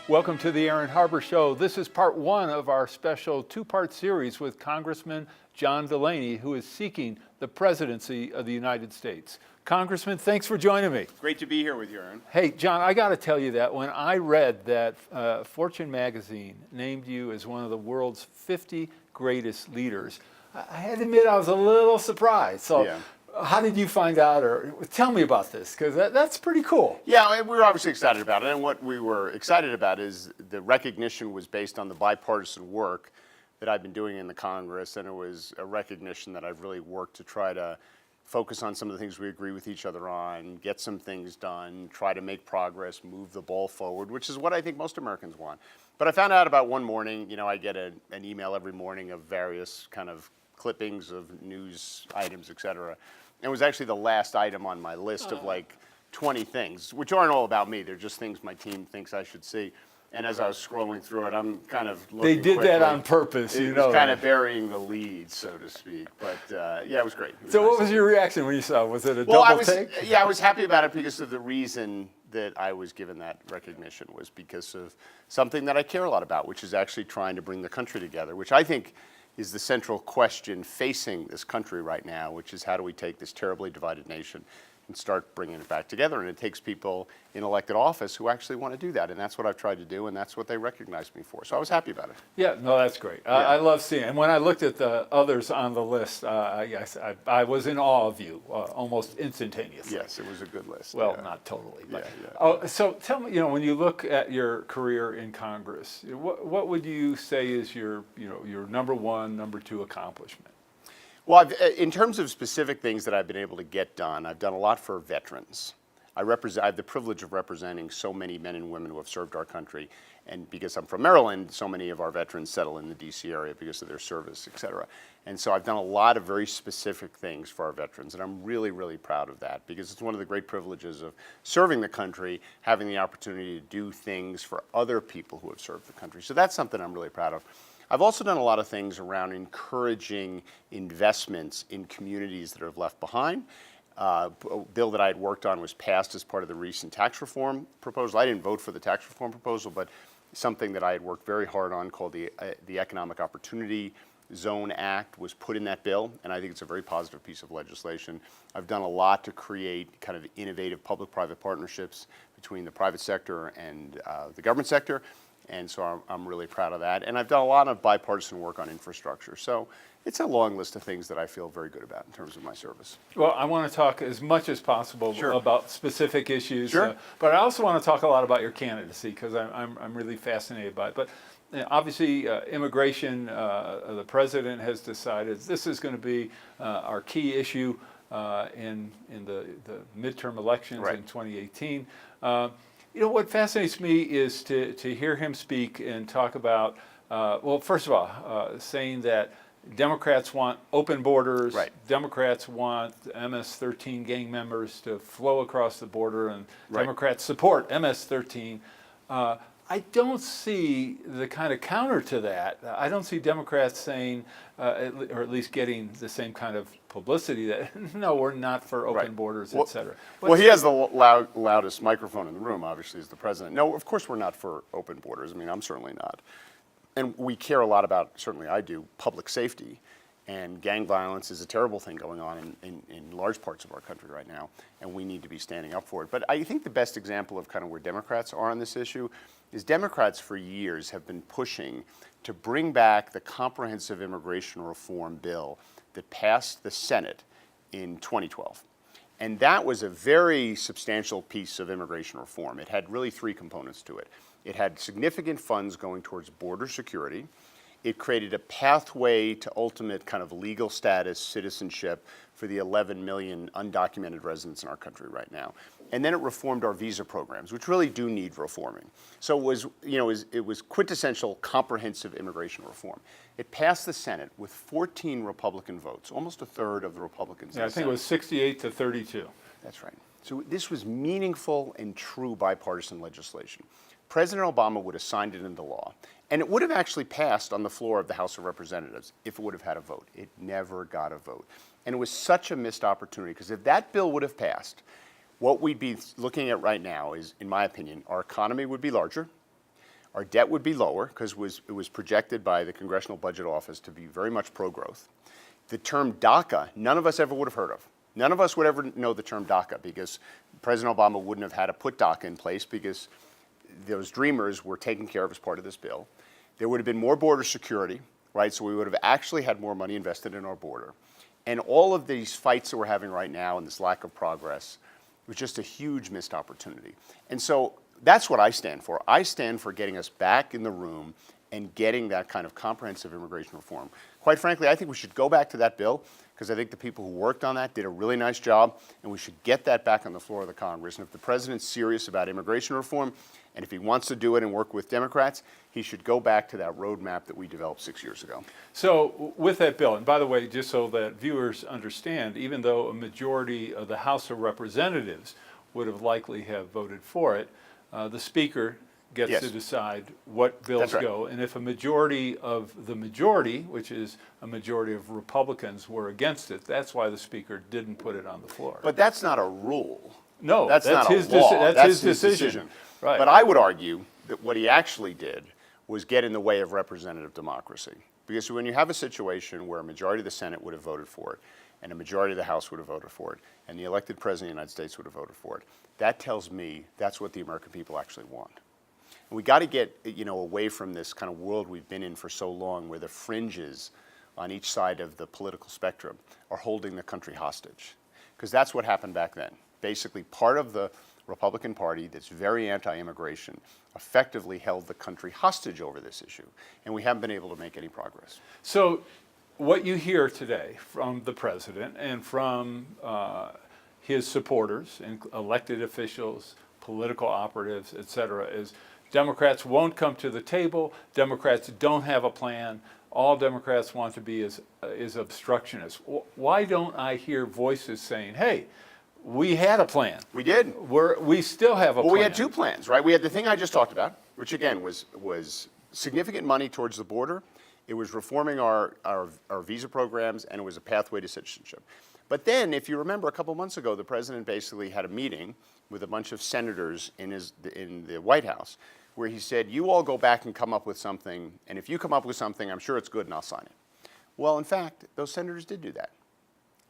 Welcome to the Aaron Harber Show. This is part one of our special two-part series with Congressman John Delaney, who is seeking the presidency of the United States. Congressman, thanks for joining me. Great to be here with you, Aaron. Hey, John, I got to tell you that when I read that Fortune magazine named you as one of the world's 50 greatest leaders, I had to admit I was a little surprised. So. Yeah. How did you find out, or tell me about this, because that's pretty cool. Yeah, we were obviously excited about it, and what we were excited about is the recognition was based on the bipartisan work that I've been doing in the Congress, and it was a recognition that I've really worked to try to focus on some of the things we agree with each other on, get some things done, try to make progress, move the ball forward, which is what I think most Americans want. But I found out about one morning, I get an email every morning of various kind of clippings of news items, et cetera. It was actually the last item on my list of like 20 things, which aren't all about me. They're just things my team thinks I should see. And as I was scrolling through it, I'm kind of looking They did quickly. that on purpose, It was kind of burying the lead, so to speak. But yeah, it was great. It was So nice. what was your reaction when you saw it? Was it a Well, double take? I was happy about it because of the reason that I was given that recognition was because of something that I care a lot about, which is actually trying to bring the country together, which I think is the central question facing this country right now, which is how do we take this terribly divided nation and start bringing it back together? And it takes people in elected office who actually want to do that. And that's what I've tried to do, and that's what they recognized me for. So I was happy about it. Yeah, no, that's great. I love seeing it. And when I looked at the others on the list, I was in awe of you almost instantaneously. Yes, it was a good list. Well, yeah. not totally. But. Yeah. Oh, so tell me, when you look at your career in Congress, what would you say is your number one, number two accomplishment? Well, in terms of specific things that I've been able to get done, I've done a lot for veterans. I have the privilege of representing so many men and women who have served our country. And because I'm from Maryland, so many of our veterans settle in the D.C. area because of their service, et cetera. And so I've done a lot of very specific things for our veterans. And I'm really, really proud of that because it's one of the great privileges of serving the country, having the opportunity to do things for other people who have served the country. So that's something I'm really proud of. I've also done a lot of things around encouraging investments in communities that are left behind. A bill that I had worked on was passed as part of the recent tax reform proposal. I didn't vote for the tax reform proposal, but something that I had worked very hard on called the Economic Opportunity Zone Act was put in that bill, and I think it's a very positive piece of legislation. I've done a lot to create kind of innovative public-private partnerships between the private sector and the government sector. And so I'm really proud of that. And I've done a lot of bipartisan work on infrastructure. So it's a long list of things that I feel very good about in terms of my service. Well, I want to talk as much as possible about specific issues. Sure. But I also want to talk a lot about your candidacy because I'm really fascinated by it. But obviously, immigration, the president has decided this is going to be our key issue in the midterm elections in 2018. What fascinates me is to hear him speak and talk about, well, first of all, saying that Democrats want open borders, Democrats want MS-13 gang members to flow across the border, and Democrats support MS-13. I don't see the kind of counter to that. I don't see Democrats saying, or at least getting the same kind of publicity that, no, we're not for open borders, et cetera. Well, he has the loudest microphone in the room, obviously, as the president. No, of course we're not for open borders. I mean, I'm certainly not. And we care a lot about, certainly I do, public safety. And gang violence is a terrible thing going on in large parts of our country right now, and we need to be standing up for it. But I think the best example of kind of where Democrats are on this issue is Democrats for years have been pushing to bring back the comprehensive immigration reform bill that passed the Senate in 2012. And that was a very substantial piece of immigration reform. It had really three components to it. It had significant funds going towards border security. It created a pathway to ultimate kind of legal status, citizenship for the 11 million undocumented residents in our country right now. And then it reformed our visa programs, which really do need reforming. So it was quintessential comprehensive immigration reform. It passed the Senate with 14 Republican votes, almost a third of the Republicans. Yeah, I think it was 68 to 32. That's right. So this was meaningful and true bipartisan legislation. President Obama would have signed it into law. And it would have actually passed on the floor of the House of Representatives if it would have had a vote. It never got a vote. And it was such a missed opportunity because if that bill would have passed, what we'd be looking at right now is, in my opinion, our economy would be larger, Our debt would be lower because it was projected by the Congressional Budget Office to be very much pro-growth. The term DACA, none of us ever would have heard of. None of us would ever know the term DACA because President Obama wouldn't have had to put DACA in place because those dreamers were taken care of as part of this bill. There would have been more border security, right? So we would have actually had more money invested in our border. And all of these fights that we're having right now and this lack of progress was just a huge missed opportunity. And so that's what I stand for. I stand for getting us back in the room and getting that kind of comprehensive immigration reform. Quite frankly, I think we should go back to that bill because I think the people who worked on that did a really nice job, and we should get that back on the floor of the Congress. And if the president's serious about immigration reform, and if he wants to do it and work with Democrats, he should go back to that roadmap that we developed 6 years ago. So with that bill, and by the way, just so that viewers understand, even though a majority of the House of Representatives would have likely have voted for it, the Speaker gets Yes. to decide what bills That's right. go. And if a majority of the majority, which is a majority of Republicans, were against it, that's why the Speaker didn't put it on the floor. But that's not a rule. No, That's not his a law. that's his decision. Right. But I would argue that what he actually did was get in the way of representative democracy. Because when you have a situation where a majority of the Senate would have voted for it, and a majority of the House would have voted for it, and the elected President of the United States would have voted for it, that tells me that's what the American people actually want. And we got to get away from this kind of world we've been in for so long where the fringes on each side of the political spectrum are holding the country hostage. Because that's what happened back then. Basically, part of the Republican Party that's very anti-immigration effectively held the country hostage over this issue. And we haven't been able to make any progress. So what you hear today from the president and from his supporters, and elected officials, political operatives, et cetera, is Democrats won't come to the table. Democrats don't have a plan. All Democrats want to be is obstructionists. Why don't I hear voices saying, hey, we had a plan. We did. We still have a plan. Well, we had two plans, right? We had the thing I just talked about, which again was significant money towards the border. It was reforming our visa programs, and it was a pathway to citizenship. But then, if you remember, a couple months ago, the president basically had a meeting with a bunch of senators in the White House, where he said, you all go back and come up with something, and if you come up with something, I'm sure it's good and I'll sign it. Well, in fact, those senators did do that.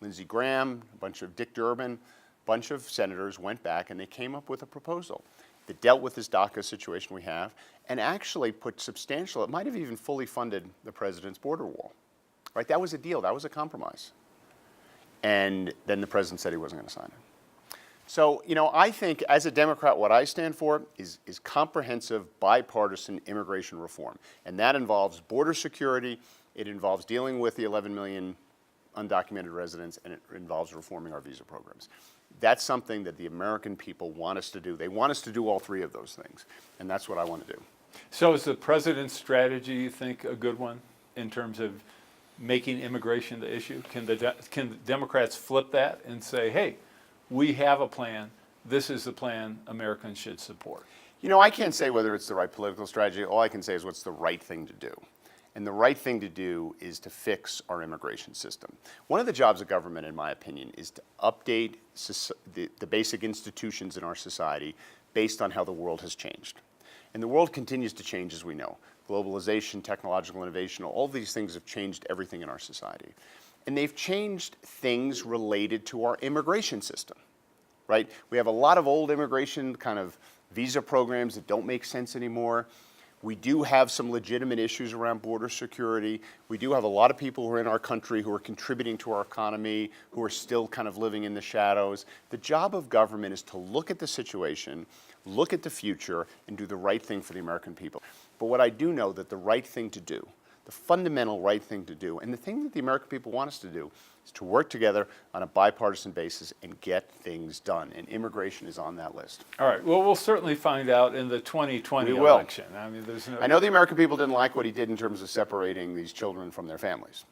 Lindsey Graham, a bunch of Dick Durbin, a bunch of senators went back and they came up with a proposal that dealt with this DACA situation we have and actually put substantial, it might have even fully funded the president's border wall. Right? That was a deal. That was a compromise. And then the president said he wasn't going to sign it. So, I think as a Democrat, what I stand for is comprehensive bipartisan immigration reform. And that involves border security, it involves dealing with the 11 million undocumented residents, and it involves reforming our visa programs. That's something that the American people want us to do. They want us to do all three of those things, and that's what I want to do. So is the president's strategy, you think, a good one in terms of making immigration the issue? Can the Democrats flip that and say, hey, we have a plan, this is the plan Americans should support? I can't say whether it's the right political strategy. All I can say is what's the right thing to do. And the right thing to do is to fix our immigration system. One of the jobs of government, in my opinion, is to update the basic institutions in our society based on how the world has changed. And the world continues to change, as we know. Globalization, technological innovation, all these things have changed everything in our society. And they've changed things related to our immigration system, right? We have a lot of old immigration kind of visa programs that don't make sense anymore. We do have some legitimate issues around border security. We do have a lot of people who are in our country who are contributing to our economy, who are still kind of living in the shadows. The job of government is to look at the situation, look at the future, and do the right thing for the American people. But what I do know that the right thing to do, the fundamental right thing to do, and the thing that the American people want us to do, is to work together on a bipartisan basis and get things done. And immigration is on that list. All right. Well, we'll certainly find out in the 2020 We will. election. I mean, there's no. I know the American people didn't like what he did in terms of separating these children from their families.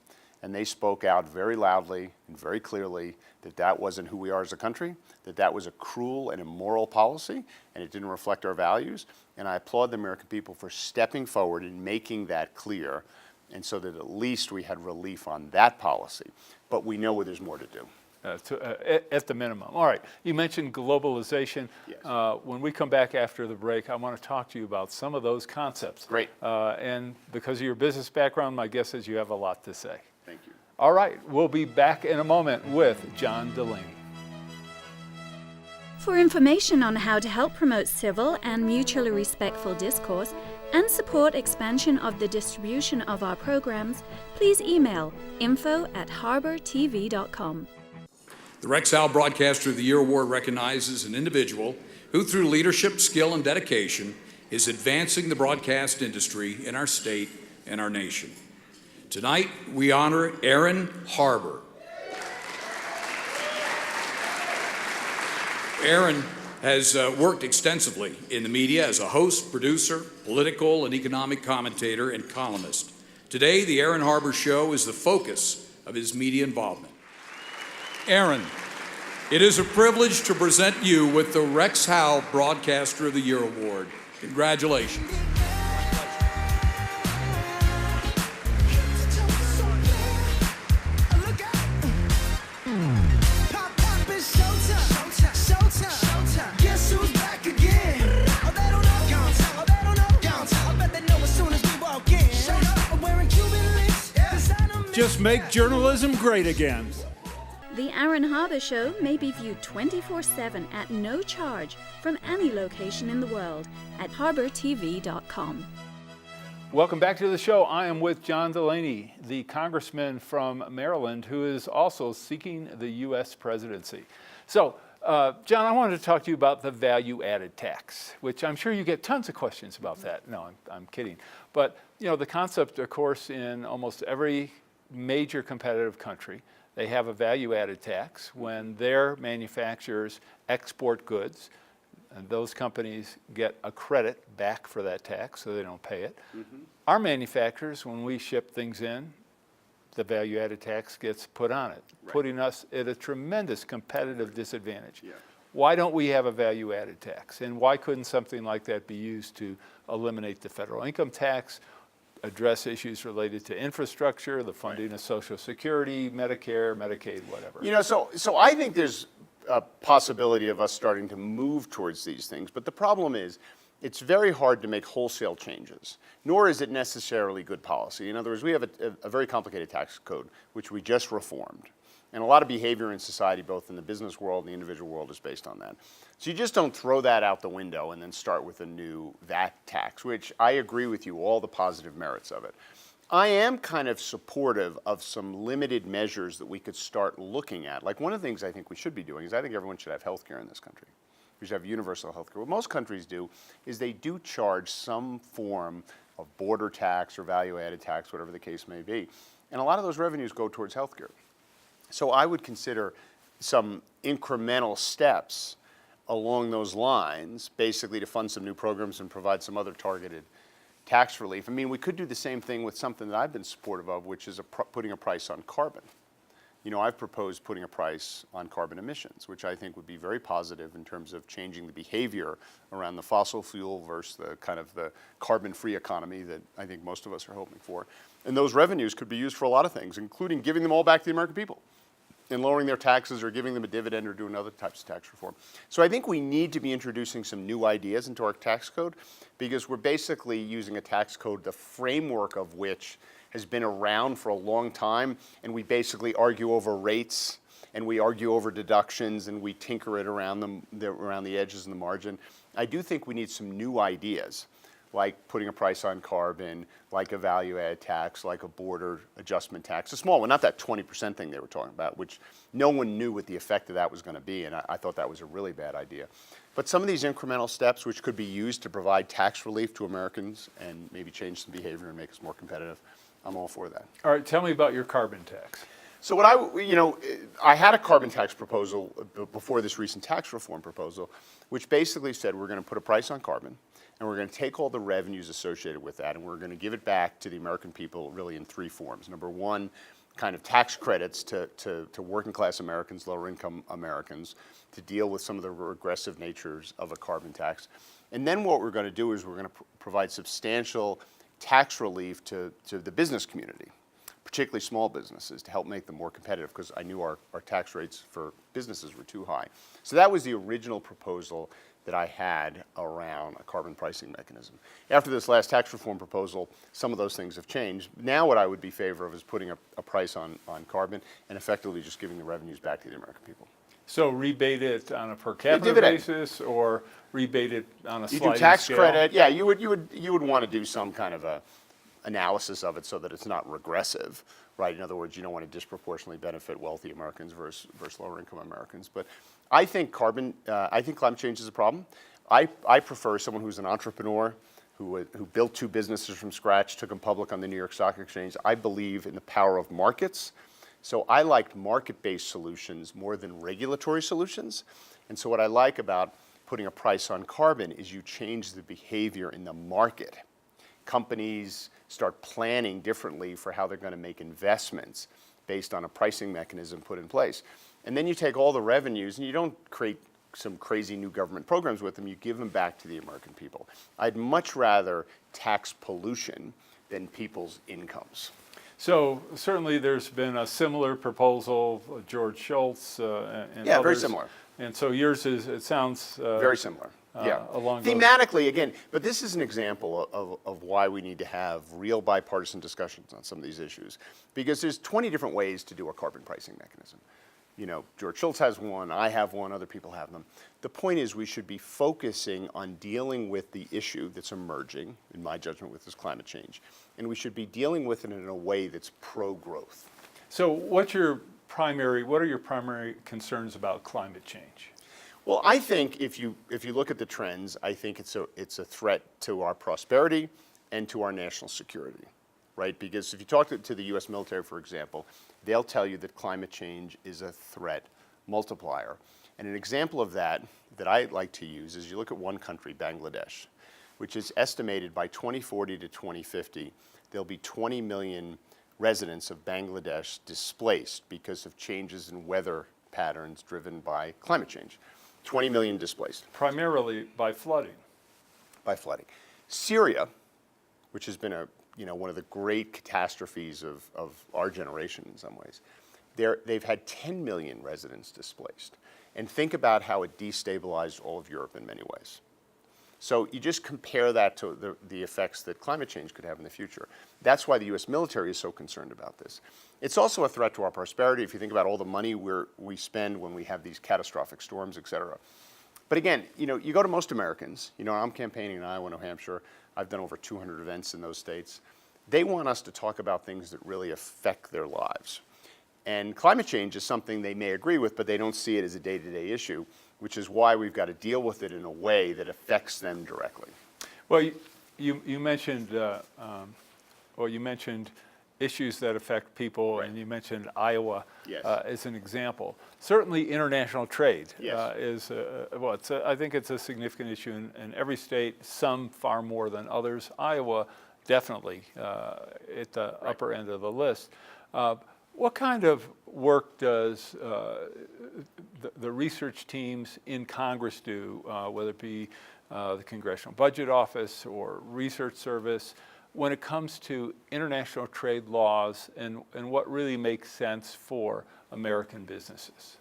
And they spoke out very loudly and very clearly that that wasn't who we are as a country, that that was a cruel and immoral policy, and it didn't reflect our values. And I applaud the American people for stepping forward and making that clear, and so that at least we had relief on that policy. But we know there's more to do. at the minimum. All right, you mentioned globalization. Yes. When we come back after the break, I want to talk to you about some of those concepts. Great. And because of your business background, my guess is you have a lot to say. Thank you. All right, we'll be back in a moment with John Delaney. For information on how to help promote civil and mutually respectful discourse and support expansion of the distribution of our programs, please email info@harbertv.com. The Rex Howell Broadcaster of the Year Award recognizes an individual who, through leadership, skill, and dedication, is advancing the broadcast industry in our state and our nation. Tonight, we honor Aaron Harber. Aaron has worked extensively in the media as a host, producer, political and economic commentator, and columnist. Today, the Aaron Harber Show is the focus of his media involvement. Aaron, it is a privilege to present you with the Rex Howell Broadcaster of the Year Award. Congratulations. Just make journalism great again. The Aaron Harber Show may be viewed 24/7 at no charge from any location in the world at harbertv.com. Welcome back to the show. I am with John Delaney, the Congressman from Maryland, who is also seeking the U.S. presidency. So, John, I wanted to talk to you about the value-added tax, which I'm sure you get tons of questions about that. No, I'm kidding. But, you know, the concept, of course, in almost every major competitive country, they have a value-added tax when their manufacturers export goods, and those companies get a credit back for that tax, so they don't pay it. Mm-hmm. Our manufacturers, when we ship things in, the value-added tax gets put on it, right, putting us at a tremendous competitive disadvantage. Yeah. Why don't we have a value-added tax? And why couldn't something like that be used to eliminate the federal income tax, address issues related to infrastructure, the funding of Social Security, Medicare, Medicaid, whatever? You know, so I think there's a possibility of us starting to move towards these things, but the problem is it's very hard to make wholesale changes, nor is it necessarily good policy. In other words, we have a very complicated tax code, which we just reformed. And a lot of behavior in society, both in the business world and the individual world, is based on that. So you just don't throw that out the window and then start with a new VAT tax, which I agree with you, all the positive merits of it. I am kind of supportive of some limited measures that we could start looking at. Like, one of the things I think we should be doing is I think everyone should have health care in this country. We should have universal health care. What most countries do is they do charge some form of border tax or value-added tax, whatever the case may be. And a lot of those revenues go towards health care. So I would consider some incremental steps along those lines, basically to fund some new programs and provide some other targeted tax relief. I mean, we could do the same thing with something that I've been supportive of, which is putting a price on carbon. You know, I've proposed putting a price on carbon emissions, which I think would be very positive in terms of changing the behavior around the fossil fuel versus the kind of the carbon-free economy that I think most of us are hoping for. And those revenues could be used for a lot of things, including giving them all back to the American people and lowering their taxes or giving them a dividend or doing other types of tax reform. So I think we need to be introducing some new ideas into our tax code, because we're basically using a tax code, the framework of which has been around for a long time, and we basically argue over rates, and we argue over deductions, and we tinker it around around the edges and the margin. I do think we need some new ideas, like putting a price on carbon, like a value-added tax, like a border adjustment tax, a small one, not that 20% thing they were talking about, which no one knew what the effect of that was going to be, and I thought that was a really bad idea. But some of these incremental steps, which could be used to provide tax relief to Americans and maybe change some behavior and make us more competitive, I'm all for that. All right, tell me about your carbon tax. So I had a carbon tax proposal before this recent tax reform proposal, which basically said we're going to put a price on carbon, and we're going to take all the revenues associated with that, and we're going to give it back to the American people really in three forms. Number one, kind of tax credits to working class Americans, lower income Americans, to deal with some of the regressive natures of a carbon tax. And then what we're going to do is we're going to provide substantial tax relief to the business community, particularly small businesses, to help make them more competitive, because I knew our tax rates for businesses were too high. So that was the original proposal that I had around a carbon pricing mechanism. After this last tax reform proposal, some of those things have changed. Now what I would be in favor of is putting a price on carbon and effectively just giving the revenues back to the American people. So rebate it on a per capita dividend. basis, or rebate it on a You sliding do tax scale? credit, yeah, you would want to do some kind of a analysis of it so that it's not regressive, right? In other words, you don't want to disproportionately benefit wealthy Americans versus lower income Americans. But I think climate change is a problem. I prefer someone who's an entrepreneur, who built 2 businesses from scratch, took them public on the New York Stock Exchange. I believe in the power of markets. So I liked market-based solutions more than regulatory solutions. And so what I like about putting a price on carbon is you change the behavior in the market. Companies start planning differently for how they're going to make investments based on a pricing mechanism put in place. And then you take all the revenues and you don't create some crazy new government programs with them, you give them back to the American people. I'd much rather tax pollution than people's incomes. So certainly there's been a similar proposal, George Shultz and Yeah, others. very similar. And so yours is, it sounds Very similar. Yeah. along those. Thematically, again, but this is an example of why we need to have real bipartisan discussions on some of these issues. Because there's 20 different ways to do a carbon pricing mechanism. You know, George Shultz has one, I have one, other people have them. The point is we should be focusing on dealing with the issue that's emerging, in my judgment, with this climate change. And we should be dealing with it in a way that's pro-growth. So what are your primary concerns about climate change? Well, I think if you look at the trends, I think it's a threat to our prosperity and to our national security, right? Because if you talk to the U.S. military, for example, they'll tell you that climate change is a threat multiplier. And an example of that I like to use is you look at one country, Bangladesh, which is estimated by 2040 to 2050, there'll be 20 million residents of Bangladesh displaced because of changes in weather patterns driven by climate change. 20 million displaced. Primarily by flooding. By flooding. Syria, which has been one of the great catastrophes of our generation in some ways, they've had 10 million residents displaced. And think about how it destabilized all of Europe in many ways. So you just compare that to the effects that climate change could have in the future. That's why the U.S. military is so concerned about this. It's also a threat to our prosperity if you think about all the money we spend when we have these catastrophic storms, et cetera. But again, you go to most Americans, I'm campaigning in Iowa, New Hampshire. I've done over 200 events in those states. They want us to talk about things that really affect their lives. And climate change is something they may agree with, but they don't see it as a day-to-day issue, which is why we've got to deal with it in a way that affects them directly. Well, you mentioned issues that affect people, right. And you mentioned Iowa Yes. As an example. Certainly, international trade Yes. is I think it's a significant issue in every state. Some far more than others. Iowa definitely at the Right. upper end of the list. What kind of work does the research teams in Congress do, whether it be the Congressional Budget Office or Research Service, when it comes to international trade laws and what really makes sense for American businesses?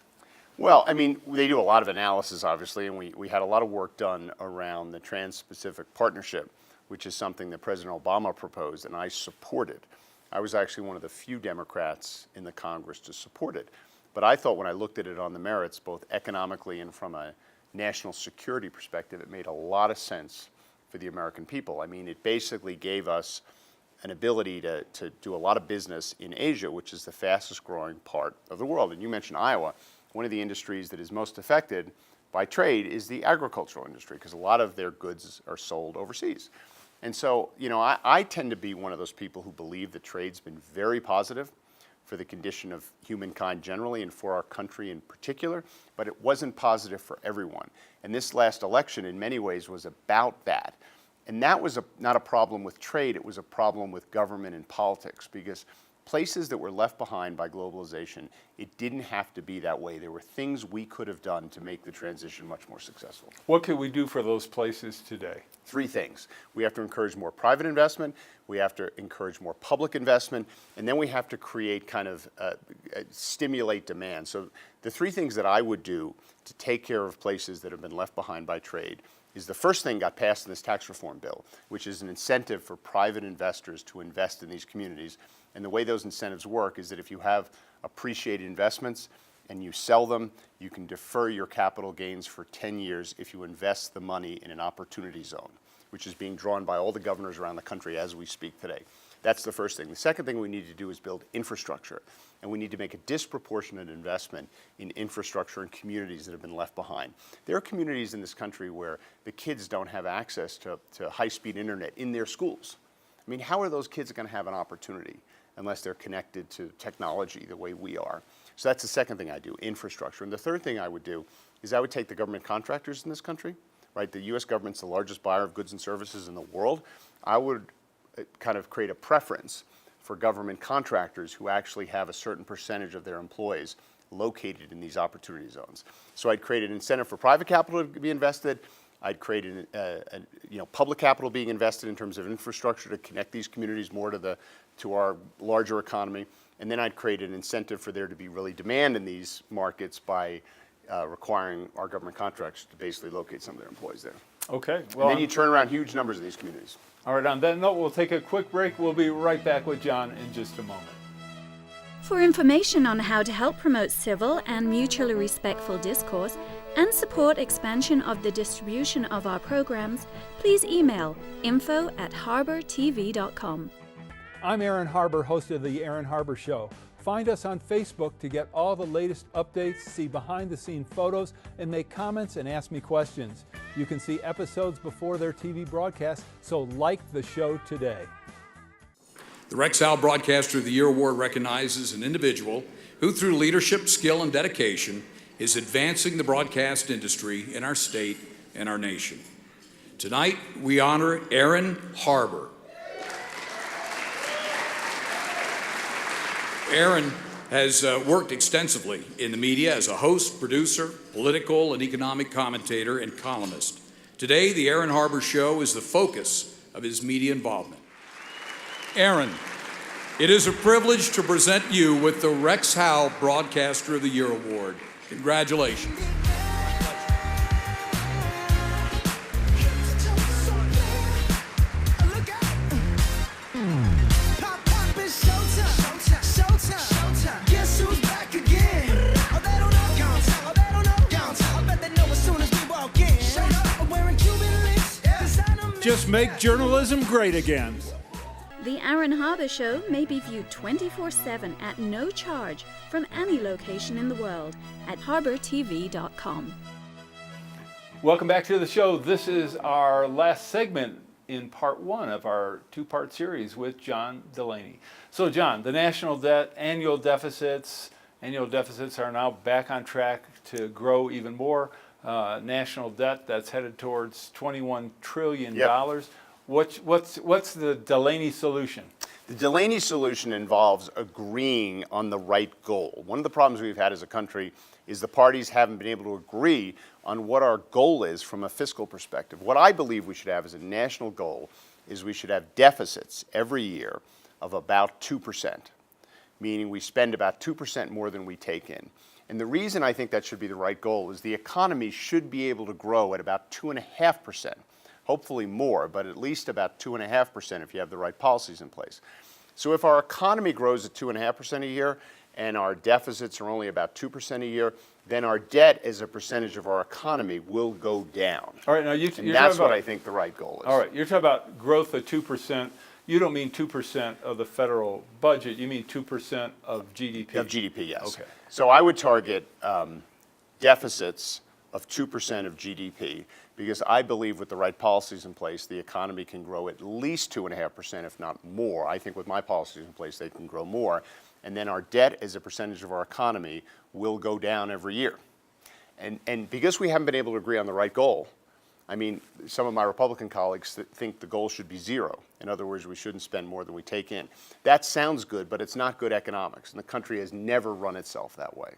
Well, I mean, they do a lot of analysis, obviously, and we had a lot of work done around the Trans-Pacific Partnership, which is something that President Obama proposed, and I supported. I was actually one of the few Democrats in the Congress to support it. But I thought when I looked at it on the merits, both economically and from a national security perspective, it made a lot of sense for the American people. I mean, it basically gave us an ability to do a lot of business in Asia, which is the fastest growing part of the world. And you mentioned Iowa. One of the industries that is most affected by trade is the agricultural industry, because a lot of their goods are sold overseas. And so, I tend to be one of those people who believe that trade's been very positive for the condition of humankind generally and for our country in particular, but it wasn't positive for everyone. And this last election, in many ways, was about that. And that was not a problem with trade, it was a problem with government and politics, because places that were left behind by globalization, it didn't have to be that way. There were things we could have done to make the transition much more successful. What can we do for those places today? Three things. We have to encourage more private investment, we have to encourage more public investment, and then we have to create kind of stimulate demand. So the three things that I would do to take care of places that have been left behind by trade is the first thing got passed in this tax reform bill, which is an incentive for private investors to invest in these communities. And the way those incentives work is that if you have appreciated investments and you sell them, you can defer your capital gains for 10 years if you invest the money in an opportunity zone, which is being drawn by all the governors around the country as we speak today. That's the first thing. The second thing we need to do is build infrastructure, and we need to make a disproportionate investment in infrastructure and communities that have been left behind. There are communities in this country where the kids don't have access to high-speed internet in their schools. I mean, how are those kids going to have an opportunity unless they're connected to technology the way we are? So that's the second thing I do, infrastructure. And the third thing I would do is I would take the government contractors in this country, right? The U.S. government's the largest buyer of goods and services in the world. I would kind of create a preference for government contractors who actually have a certain percentage of their employees located in these opportunity zones. So I'd create an incentive for private capital to be invested. I'd create public capital being invested in terms of infrastructure to connect these communities more to our larger economy. And then I'd create an incentive for there to be really demand in these markets by requiring our government contractors to basically locate some of their employees there. Okay. Well, And then you turn around huge numbers in these communities. all right, on that note, we'll take a quick break. We'll be right back with John in just a moment. For information on how to help promote civil and mutually respectful discourse and support expansion of the distribution of our programs, please email info@harbertv.com. I'm Aaron Harber, host of The Aaron Harber Show. Find us on Facebook to get all the latest updates, see behind-the-scene photos, and make comments and ask me questions. You can see episodes before their TV broadcast, so like the show today. The Rexall Broadcaster of the Year Award recognizes an individual who, through leadership, skill, and dedication, is advancing the broadcast industry in our state and our nation. Tonight, we honor Aaron Harber. Aaron has worked extensively in the media as a host, producer, political and economic commentator, and columnist. Today, the Aaron Harber Show is the focus of his media involvement. Aaron, it is a privilege to present you with the Rexall Broadcaster of the Year Award. Congratulations. Just make journalism great again. The Aaron Harber Show may be viewed 24/7 at no charge from any location in the world at harbertv.com. Welcome back to the show. This is our last segment in part one of our two-part series with John Delaney. So John, the national debt, annual deficits are now back on track to grow even more. National debt that's headed towards $21 trillion. Yep. What's the Delaney solution? The Delaney solution involves agreeing on the right goal. One of the problems we've had as a country is the parties haven't been able to agree on what our goal is from a fiscal perspective. What I believe we should have as a national goal is we should have deficits every year of about 2%, meaning we spend about 2% more than we take in. And the reason I think that should be the right goal is the economy should be able to grow at about 2.5%. Hopefully more, but at least about 2.5% if you have the right policies in place. So if our economy grows at 2.5% a year and our deficits are only about 2% a year, then our debt as a percentage of our economy will go down. All right, now And that's what I think the right goal is. All right, you're talking about growth of 2%. You don't mean 2% of the federal budget. You mean 2% of GDP. Of GDP, yes. Okay. So I would target deficits of 2% of GDP because I believe with the right policies in place, the economy can grow at least 2.5%, if not more. I think with my policies in place, they can grow more. And then our debt as a percentage of our economy will go down every year. And because we haven't been able to agree on the right goal, I mean, some of my Republican colleagues think the goal should be zero. In other words, we shouldn't spend more than we take in. That sounds good, but it's not good economics, and the country has never run itself that way.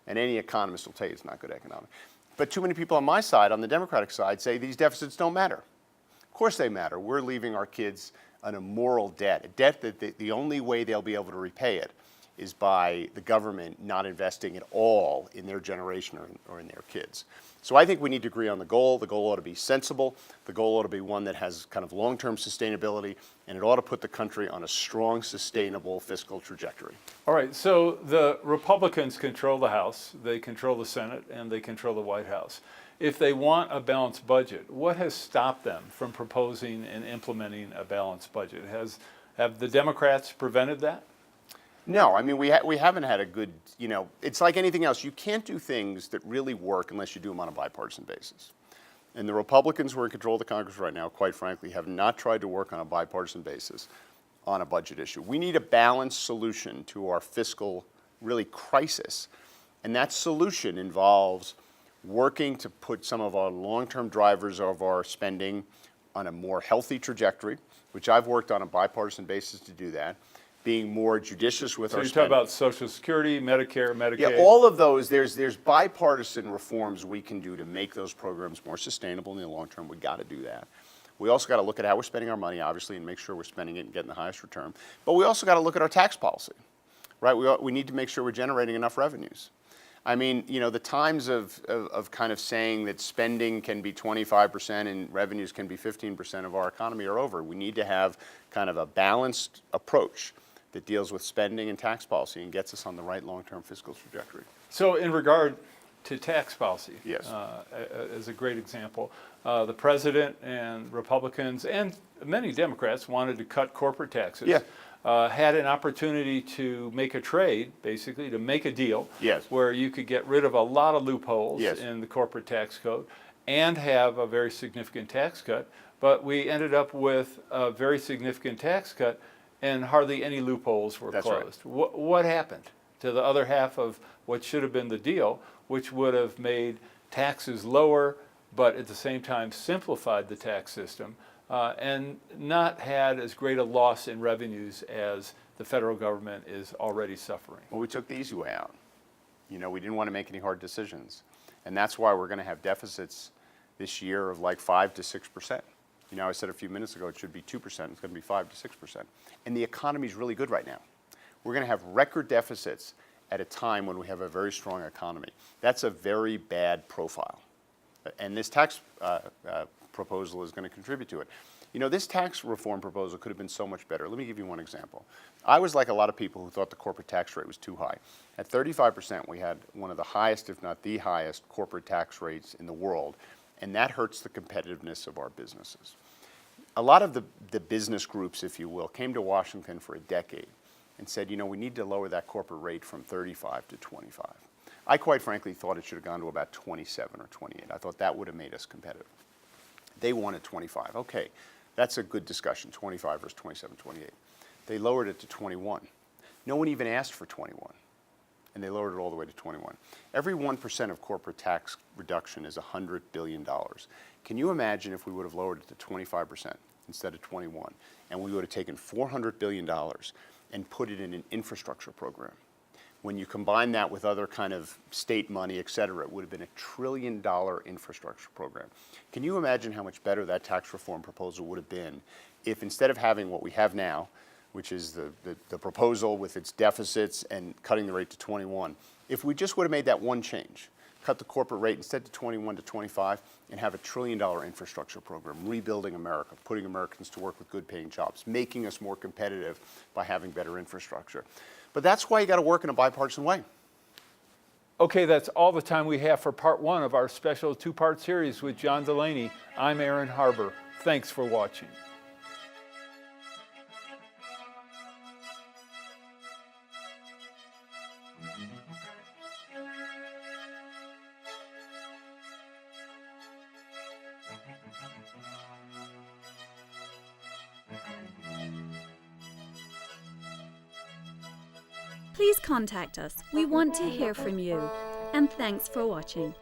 And any economist will tell you it's not good economics. But too many people on my side, on the Democratic side, say these deficits don't matter. Of course they matter. We're leaving our kids an immoral debt, a debt that the only way they'll be able to repay it is by the government not investing at all in their generation or in their kids. So I think we need to agree on the goal. The goal ought to be sensible. The goal ought to be one that has kind of long-term sustainability, and it ought to put the country on a strong, sustainable fiscal trajectory. All right, so the Republicans control the House, they control the Senate, and they control the White House. If they want a balanced budget, what has stopped them from proposing and implementing a balanced budget? Have the Democrats prevented that? No, I mean, we haven't had a good, it's like anything else. You can't do things that really work unless you do them on a bipartisan basis. And the Republicans who are in control of the Congress right now, quite frankly, have not tried to work on a bipartisan basis on a budget issue. We need a balanced solution to our fiscal, really, crisis. And that solution involves working to put some of our long-term drivers of our spending on a more healthy trajectory, which I've worked on a bipartisan basis to do that, being more judicious with our spending. So you talk about Social Security, Medicare, Medicaid. Yeah, all of those, there's bipartisan reforms we can do to make those programs more sustainable in the long term. We got to do that. We also got to look at how we're spending our money, obviously, and make sure we're spending it and getting the highest return. But we also got to look at our tax policy, right? We need to make sure we're generating enough revenues. I mean, the times of kind of saying that spending can be 25% and revenues can be 15% of our economy are over. We need to have kind of a balanced approach that deals with spending and tax policy and gets us on the right long-term fiscal trajectory. So in regard to tax policy, Yes. As a great example, the president and Republicans and many Democrats wanted to cut corporate taxes. Yeah. Had an opportunity to make a trade, basically, to make a deal Yes. where you could get rid of a lot of loopholes Yes. in the corporate tax code and have a very significant tax cut. But we ended up with a very significant tax cut and hardly any loopholes were That's right. closed. What happened to the other half of what should have been the deal, which would have made taxes lower, but at the same time simplified the tax system and not had as great a loss in revenues as the federal government is already suffering? Well, we took the easy way out. We didn't want to make any hard decisions. And that's why we're going to have deficits this year of like 5 to 6%. I said a few minutes ago it should be 2%. It's going to be 5 to 6%. And the economy is really good right now. We're going to have record deficits at a time when we have a very strong economy. That's a very bad profile. And this tax proposal is going to contribute to it. This tax reform proposal could have been so much better. Let me give you one example. I was like a lot of people who thought the corporate tax rate was too high. At 35%, we had one of the highest, if not the highest, corporate tax rates in the world, and that hurts the competitiveness of our businesses. A lot of the business groups, if you will, came to Washington for a decade and said, we need to lower that corporate rate from 35 to 25. I quite frankly thought it should have gone to about 27 or 28. I thought that would have made us competitive. They wanted 25. Okay, that's a good discussion, 25 versus 27, 28. They lowered it to 21. No one even asked for 21, and they lowered it all the way to 21. Every 1% of corporate tax reduction is $100 billion. Can you imagine if we would have lowered it to 25% instead of 21, and we would have taken $400 billion and put it in an infrastructure program? When you combine that with other kind of state money, et cetera, it would have been $1 trillion infrastructure program. Can you imagine how much better that tax reform proposal would have been if instead of having what we have now, which is the proposal with its deficits and cutting the rate to 21, if we just would have made that one change, cut the corporate rate instead to 21 to 25, and have $1 trillion infrastructure program, rebuilding America, putting Americans to work with good paying jobs, making us more competitive by having better infrastructure. But that's why you got to work in a bipartisan way. Okay, that's all the time we have for part one of our special two-part series with John Delaney. I'm Aaron Harber. Thanks for watching. Please contact us. We want to hear from you. And thanks for watching.